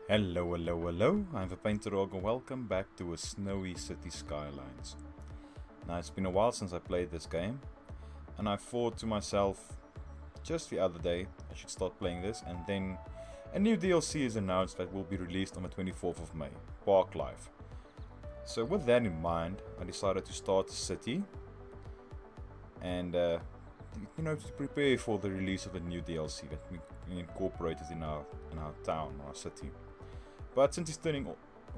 Hello, hello, hello, I'm the Painter Dog and welcome back to a snowy city Skylines. Now it's been a while since I played this game and I thought to myself just the other day I should start playing this, and then a new DLC is announced that will be released on the 24th of May, Park Life. So with that in mind, I decided to start a city and to prepare for the release of the new DLC that we incorporated in our town, our city. But since it's turning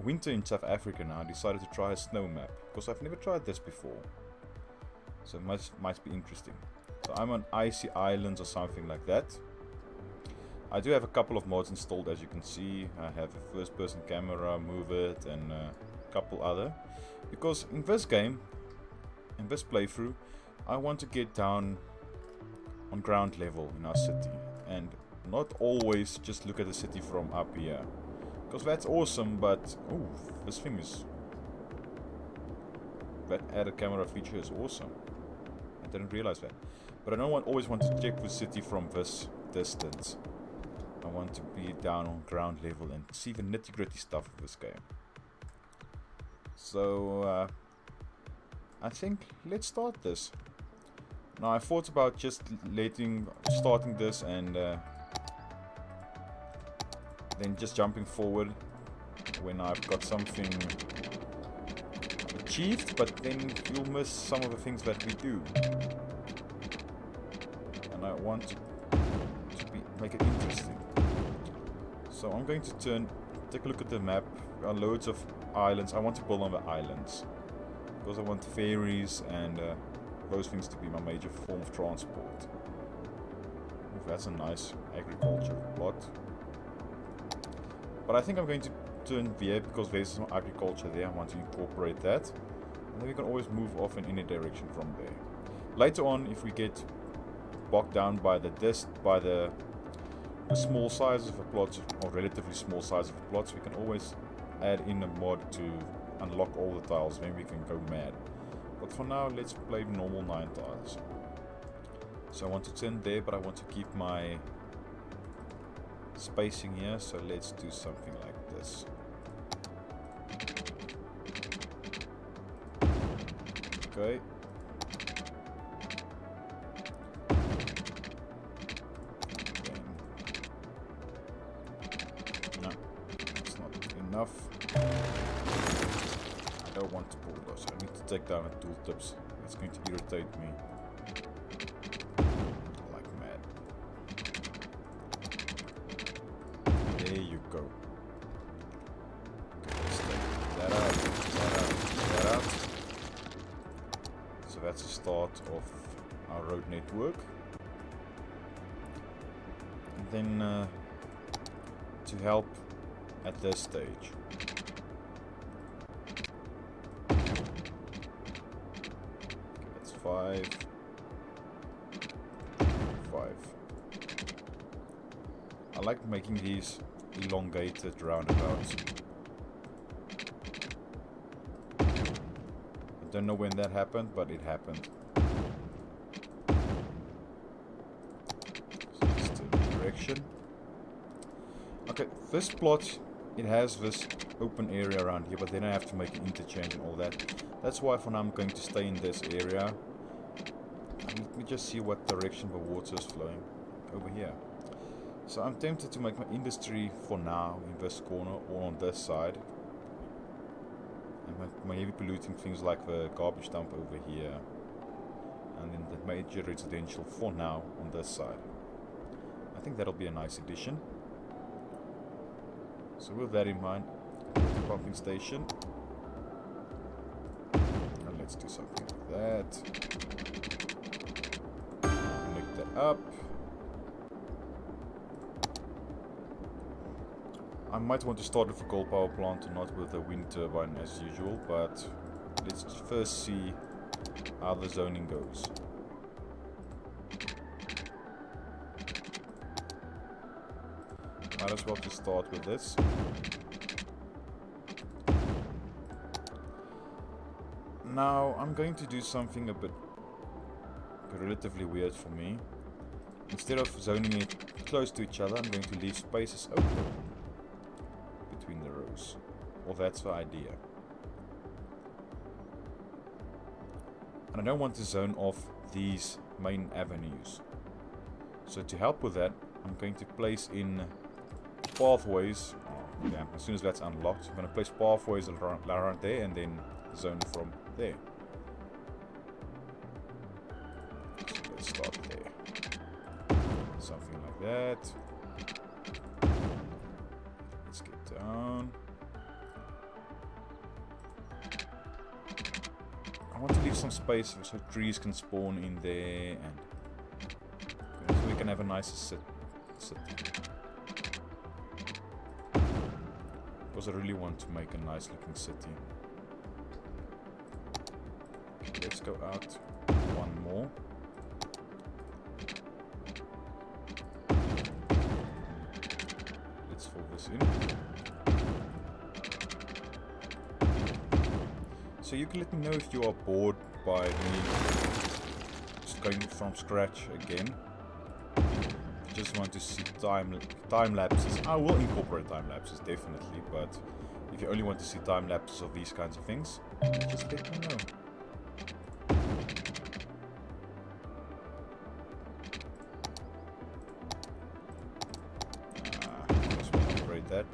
winter in South Africa now, I decided to try a snow map, because I've never tried this before. So it might be interesting. So I'm on Icy Islands or something like that. I do have a couple of mods installed, as you can see. I have a first person camera, move it, and a couple other. Because in this game, in this playthrough, I want to get down on ground level in our city. And not always just look at the city from up here. Because that's awesome, but oh, this thing is, that added camera feature is awesome. I didn't realize that. But I don't always want to check the city from this distance. I want to be down on ground level and see the nitty-gritty stuff of this game. So I think let's start this. Now I thought about just starting this and then just jumping forward when I've got something achieved, but then you'll miss some of the things that we do. And I want to make it interesting. So I'm going to take a look at the map. There are loads of islands. I want to build on the islands because I want ferries and those things to be my major form of transport. Ooh, that's a nice agriculture plot. But I think I'm going to turn there because there's some agriculture there. I want to incorporate that. And then we can always move off in any direction from there. Later on, if we get bogged down by the small size of the plots, or relatively small size of the plots, we can always add in a mod to unlock all the tiles. Then we can go mad. But for now, let's play normal 9 tiles. So I want to turn there, but I want to keep my spacing here, so let's do something like this. Okay. No, that's not enough. I don't want to pull those. I need to take down the tooltips. It's going to irritate me. There you go. Okay, let's take that out. So that's the start of our road network. And then to help at this stage. Okay, that's 5. I like making these elongated roundabouts. I don't know when that happened, but it happened. So let's turn the direction. Okay, this plot, it has this open area around here, but then I have to make an interchange and all that. That's why for now I'm going to stay in this area. Let me just see what direction the water is flowing. Over here. So I'm tempted to make my industry for now in this corner or on this side. And maybe polluting things like the garbage dump over here. And then the major residential for now on this side. I think that'll be a nice addition. So with that in mind, the pumping station. And let's do something like that. Connect that up. I might want to start with a coal power plant and not with a wind turbine as usual, but let's first see how the zoning goes. Might as well just start with this. Now I'm going to do something a bit relatively weird for me. Instead of zoning it close to each other, I'm going to leave spaces open. Or that's the idea. And I don't want to zone off these main avenues. So to help with that, I'm going to place in pathways. Oh, yeah, as soon as that's unlocked, I'm going to place pathways around there and then zone from there. So let's start there. Something like that. Let's get down. I want to leave some space so trees can spawn in there, and so we can have a nicer city. Because I really want to make a nice looking city. Okay, let's go out one more. Let's fill this in. So you can let me know if you are bored by me just going from scratch again. If you just want to see time lapses, I will incorporate time lapses definitely, but if you only want to see time lapses of these kinds of things, just let me know. Just want to upgrade that.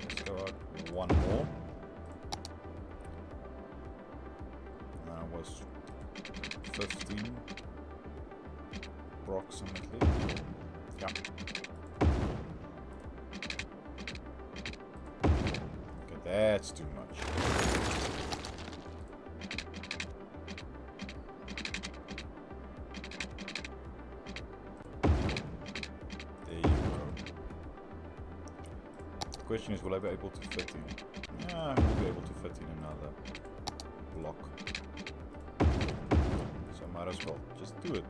Let's go out one more. That was 15 approximately. Yeah. Okay, that's too much. There you go. The question is, will I be able to fit in? Yeah, I will be able to fit in another block. So I might as well just do it.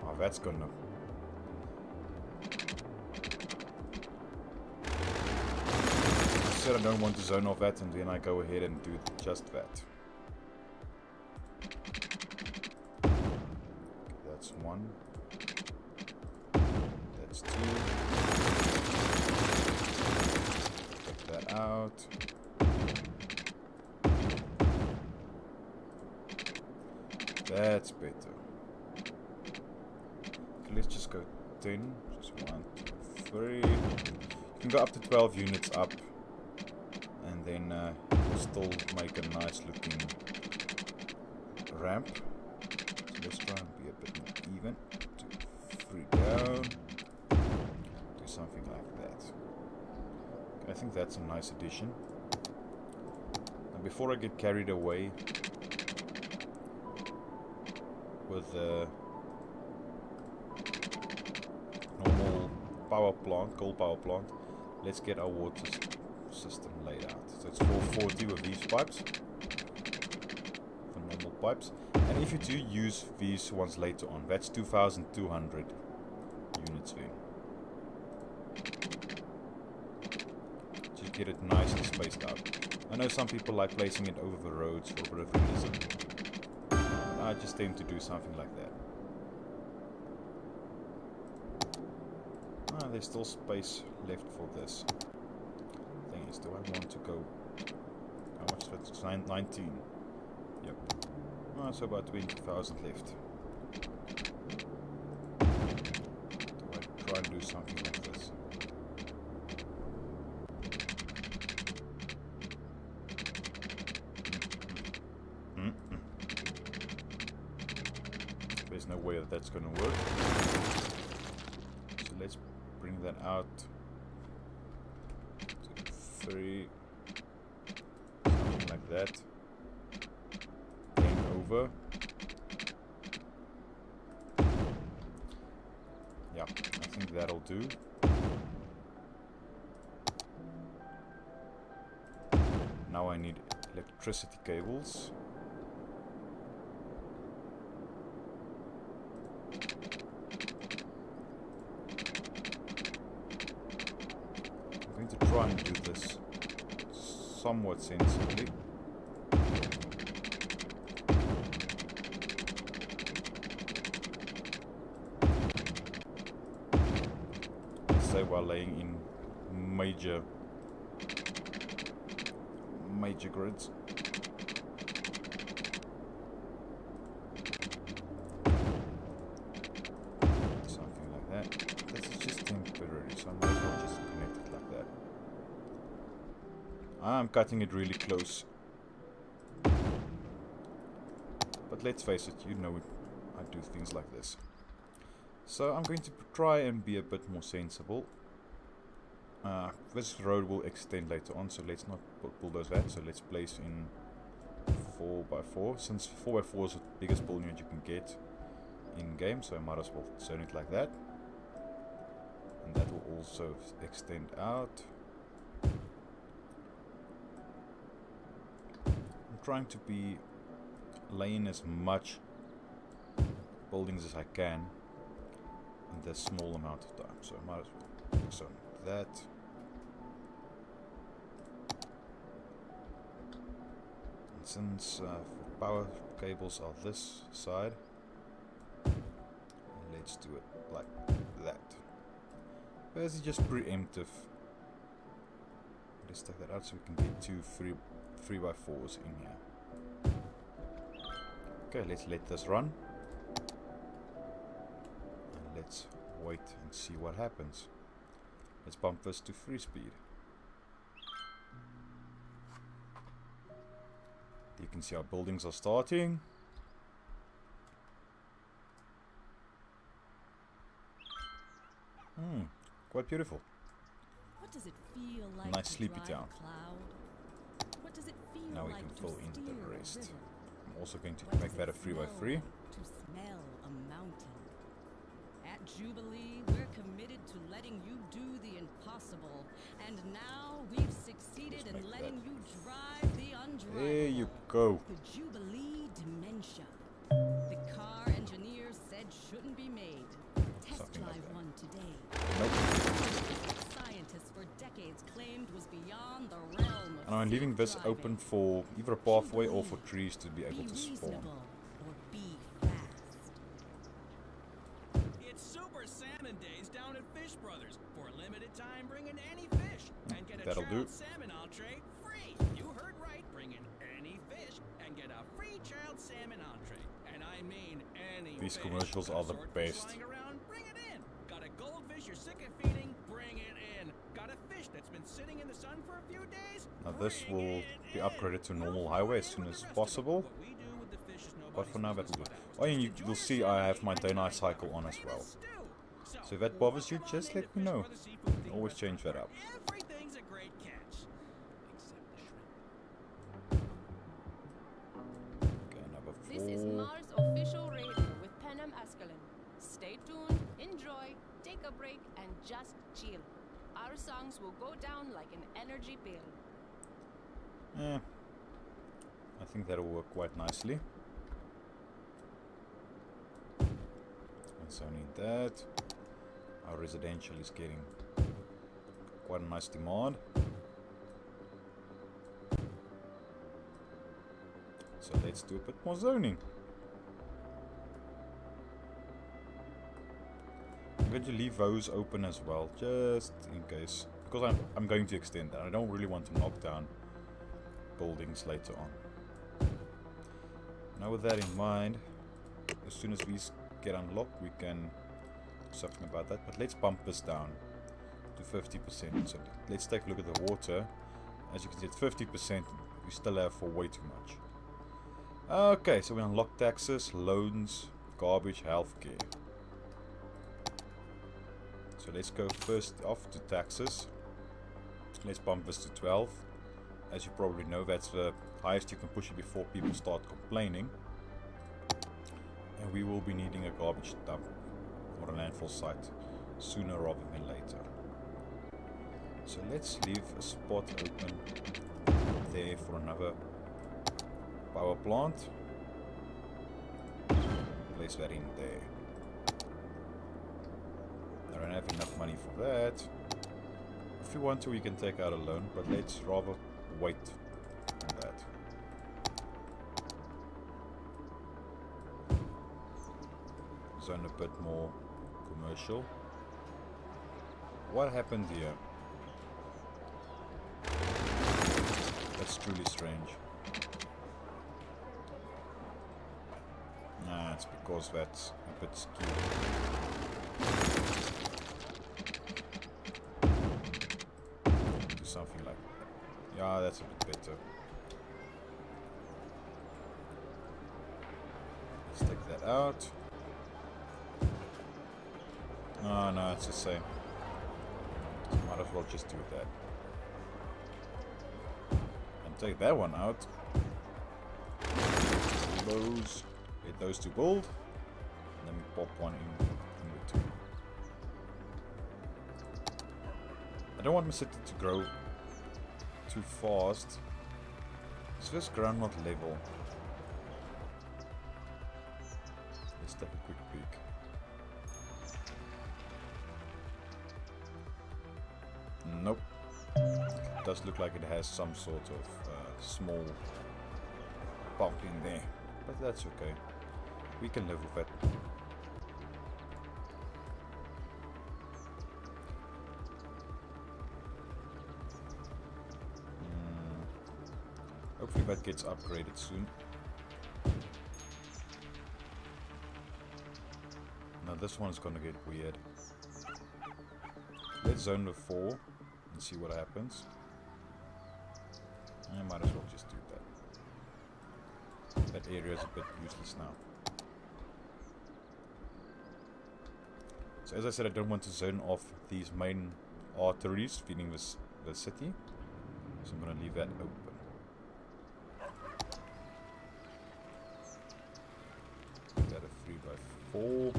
Oh, that's good enough. I said I don't want to zone off that, and then I go ahead and do just that. Okay, that's one. That's two. Take that out. That's better. Okay, let's just go 10. Just 1, 2, 3. You can go up to 12 units up. And then we'll still make a nice looking ramp. So let's try and be a bit more even. 2, 3 down. Do something like that. Okay, I think that's a nice addition. And before I get carried away with the normal power plant, coal power plant, let's get our water system laid out. So it's 440 with these pipes, the normal pipes, and if you do use these ones later on, that's 2200 units in. Just get it nicely spaced out. I know some people like placing it over the roads for whatever reason. I just aim to do something like that. There's still space left for this. Thing is, do I want to go? How much is that? 19. Yep. So about 20,000 left. Do I try and do something like this? There's no way that that's going to work. So let's bring that out to 3, something like that. Then over. Yeah, I think that'll do. Now I need electricity cables. Try and do this somewhat sensibly. by laying in major grids. Something like that. This is just temporary, so I might as well just connect it like that. I'm cutting it really close. But let's face it, you know I do things like this. So I'm going to try and be a bit more sensible. This road will extend later on, so let's not bulldoze that. So let's place in 4x4, since 4x4 is the biggest building that you can get in game, so I might as well zone it like that. And that will also extend out. I'm trying to be laying as much buildings as I can in this small amount of time, so I might as well zone that. And since power cables are this side, let's do it like that. This is just preemptive. Let's take that out so we can get 2 3x4s in here. Okay, let's let this run. And let's wait and see what happens. Let's bump this to 3 speed. You can see our buildings are starting. Quite beautiful. What does it feel like? Nice sleepy town. What does it feel now we like can to fill in the steer a rest. river? I'm also going to What make does that a it 3x3. To smell a mountain. At Jubilee, we're committed to letting you do the impossible, and now we've succeeded in letting you drive the undrivable. There you go. The Jubilee Dementia. The car engineers said shouldn't be made. Test Something like drive that. one today. Nope. Scientists for decades claimed was beyond the realm of And I'm leaving this driving. open for either a pathway or for trees to be able Be to spawn. reasonable or be fast. It's Super Salmon Days down at Fish Brothers. For a limited time, bring in any fish and get a That'll chilled do. salmon entree free. You heard right. Bring in any fish and get a free chilled salmon entree. And I mean any These fish. commercials Got a are the swordfish best. lying around? Bring it in. Got a goldfish you're sick of feeding? Bring it in. Got a fish that's been sitting in the sun for a few days? Now this Bring will it be in. upgraded to normal We'll highway as fill soon in as with the rest of it. possible. What we do with the fish is But nobody's for now that'll business do. but ours. Oh, and Just you'll enjoy see yourself I have my and day night enjoy cycle our on as well. famous stew. So if that bothers you, welcome just on let into me Fish know. Brothers Seafood Themed Always change that Restaurant. up. Everything's a great catch. Except the shrimp. Okay, number 4. This is Mars Official Radio with Penham Askelin. Stay tuned, enjoy, take a break, and just chill. Our songs will go down like an energy pill. I think that'll work quite nicely. And so I need that. Our residential is getting quite a nice demand. So let's do a bit more zoning. I'm going to leave those open as well, just in case, because I'm going to extend that. I don't really want to knock down buildings later on. Now with that in mind, as soon as these get unlocked, we can do something about that. But let's bump this down to 50%. So let's take a look at the water. As you can see, at 50%, we still have for way too much. Okay, so we unlock taxes, loans, garbage, healthcare. So let's go first off to taxes. Let's bump this to 12. As you probably know, that's the highest you can push it before people start complaining. And we will be needing a garbage dump or a landfill site sooner rather than later. So let's leave a spot open there for another power plant. Place that in there. I don't have enough money for that. If you want to, we can take out a loan, but let's rather wait on that. Zone a bit more commercial. What happened here? That's truly strange. Nah, it's because that's a bit skewed. Do something like that. Yeah, that's a bit better. Let's take that out. Oh no, it's the same. So might as well just do that. And take that one out. Those. Get those two gold. And then we pop one in return. I don't want my city to grow too fast. Is this ground not level? Let's take a quick peek. Nope. It does look like it has some sort of small bump in there. But that's okay. We can live with it. Hopefully that gets upgraded soon. Now this one's gonna get weird. Let's zone the 4 and see what happens. I might as well just do that. That area is a bit useless now. So as I said, I don't want to zone off these main arteries feeding the city. So I'm going to leave that open. Make that a 3x4.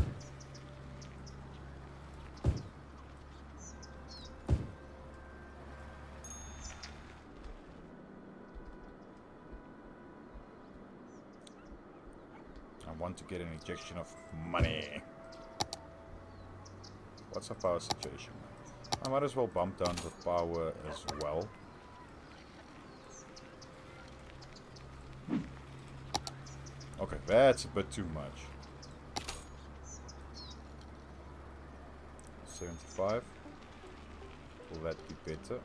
I want to get an injection of money. What's our power situation? I might as well bump down the power as well. Okay, that's a bit too much. 75. Will that be better?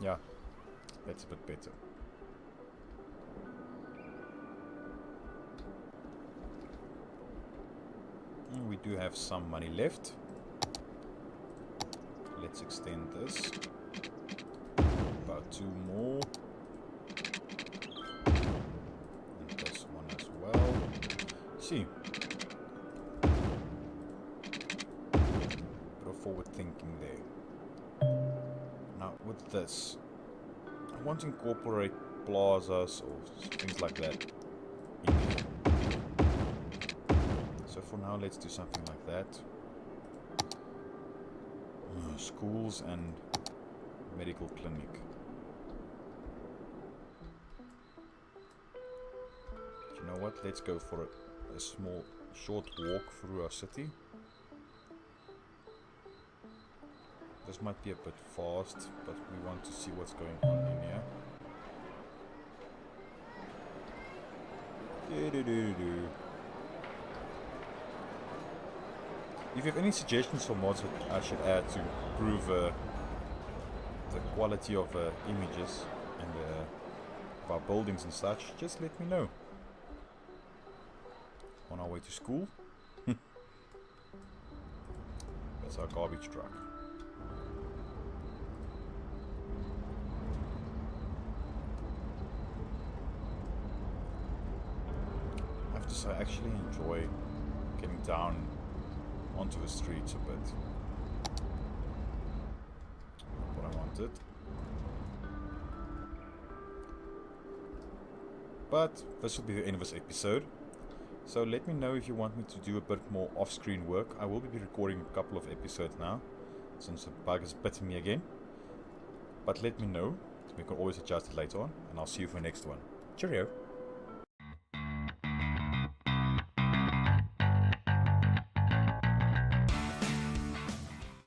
Yeah, that's a bit better. We do have some money left. Let's extend this. About 2 more. And this one as well. See. Bit of forward thinking there. Now with this, I want to incorporate plazas or things like that in here. So for now, let's do something like that. Schools and medical clinic. Do you know what? Let's go for a small, short walk through our city. This might be a bit fast, but we want to see what's going on in here. If you have any suggestions for mods that I should add to improve the quality of images and of our buildings and such, just let me know. On our way to school. That's our garbage truck. I have to say, I actually enjoy getting down onto the streets a bit. What I wanted. But this will be the end of this episode. So let me know if you want me to do a bit more off-screen work. I will be recording a couple of episodes now, since the bug has bitten me again. But let me know. We can always adjust it later on, and I'll see you for the next one. Cheerio!